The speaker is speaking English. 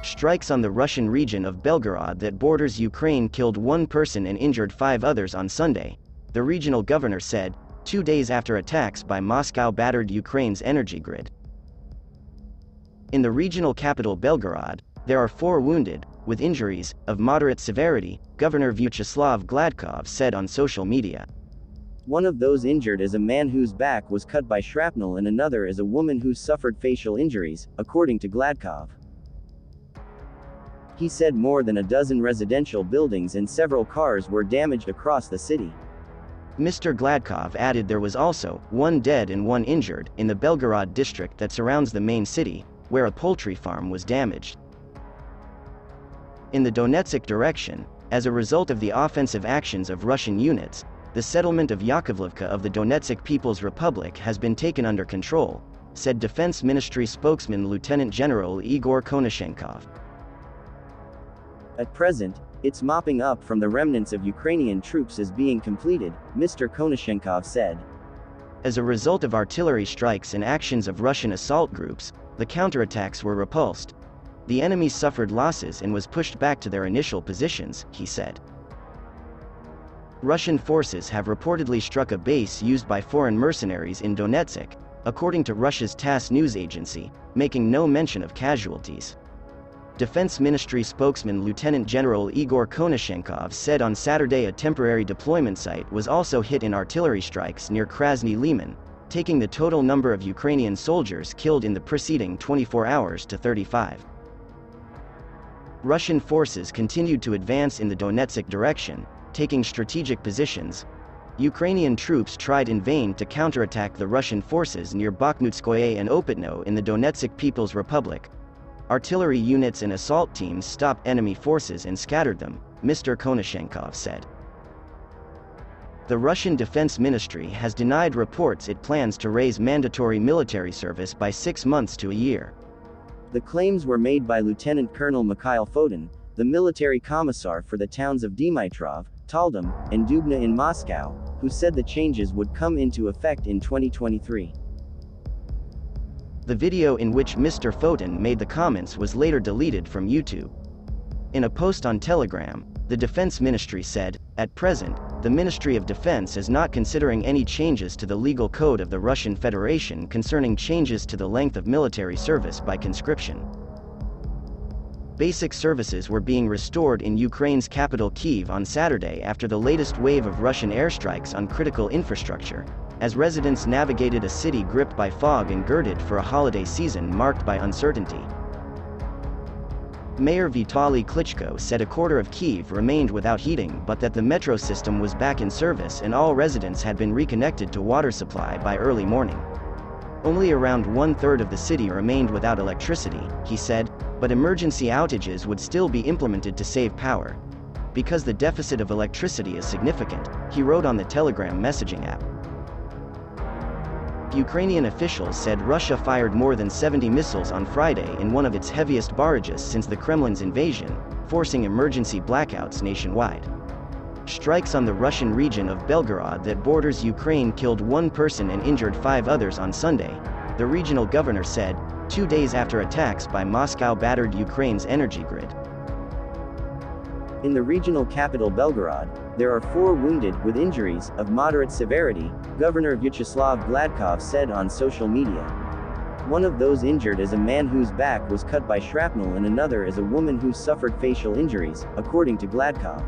Strikes on the Russian region of Belgorod that borders Ukraine killed 1 person and injured 5 others on Sunday, the regional governor said, 2 days after attacks by Moscow battered Ukraine's energy grid. In the regional capital Belgorod, there are 4 wounded, with injuries of moderate severity, Governor Vyacheslav Gladkov said on social media. One of those injured is a man whose back was cut by shrapnel and another is a woman who suffered facial injuries, according to Gladkov. He said more than a dozen residential buildings and several cars were damaged across the city. Mr. Gladkov added there was also 1 dead and 1 injured in the Belgorod district that surrounds the main city, where a poultry farm was damaged. In the Donetsk direction, as a result of the offensive actions of Russian units, the settlement of Yakovlivka of the Donetsk People's Republic has been taken under control, said Defense Ministry spokesman Lieutenant General Igor Konashenkov. At present, its mopping up from the remnants of Ukrainian troops is being completed, Mr. Konashenkov said. As a result of artillery strikes and actions of Russian assault groups, the counterattacks were repulsed. The enemy suffered losses and was pushed back to their initial positions, he said. Russian forces have reportedly struck a base used by foreign mercenaries in Donetsk, according to Russia's TASS news agency, making no mention of casualties. Defense Ministry spokesman Lieutenant General Igor Konashenkov said on Saturday a temporary deployment site was also hit in artillery strikes near Krasny Liman, taking the total number of Ukrainian soldiers killed in the preceding 24 hours to 35. Russian forces continued to advance in the Donetsk direction, taking strategic positions. Ukrainian troops tried in vain to counterattack the Russian forces near Bakhmutskoye and Opitno in the Donetsk People's Republic. Artillery units and assault teams stopped enemy forces and scattered them, Mr. Konashenkov said. The Russian Defense Ministry has denied reports it plans to raise mandatory military service by 6 months to a year. The claims were made by Lieutenant Colonel Mikhail Fodin, the military commissar for the towns of Dmitrov, Taldum, and Dubna in Moscow, who said the changes would come into effect in 2023. The video in which Mr. Fodin made the comments was later deleted from YouTube. In a post on Telegram, the Defense Ministry said, "At present, the Ministry of Defense is not considering any changes to the legal code of the Russian Federation concerning changes to the length of military service by conscription." Basic services were being restored in Ukraine's capital Kyiv on Saturday after the latest wave of Russian airstrikes on critical infrastructure, as residents navigated a city gripped by fog and girded for a holiday season marked by uncertainty. Mayor Vitaly Klitschko said a quarter of Kyiv remained without heating but that the metro system was back in service and all residents had been reconnected to water supply by early morning. Only around 1/3 of the city remained without electricity, he said, but emergency outages would still be implemented to save power. Because the deficit of electricity is significant, he wrote on the Telegram messaging app. Ukrainian officials said Russia fired more than 70 missiles on Friday in one of its heaviest barrages since the Kremlin's invasion, forcing emergency blackouts nationwide. Strikes on the Russian region of Belgorod that borders Ukraine killed 1 person and injured 5 others on Sunday, the regional governor said, 2 days after attacks by Moscow battered Ukraine's energy grid. In the regional capital Belgorod, there are 4 wounded with injuries of moderate severity, Governor Vyacheslav Gladkov said on social media. One of those injured is a man whose back was cut by shrapnel and another is a woman who suffered facial injuries, according to Gladkov.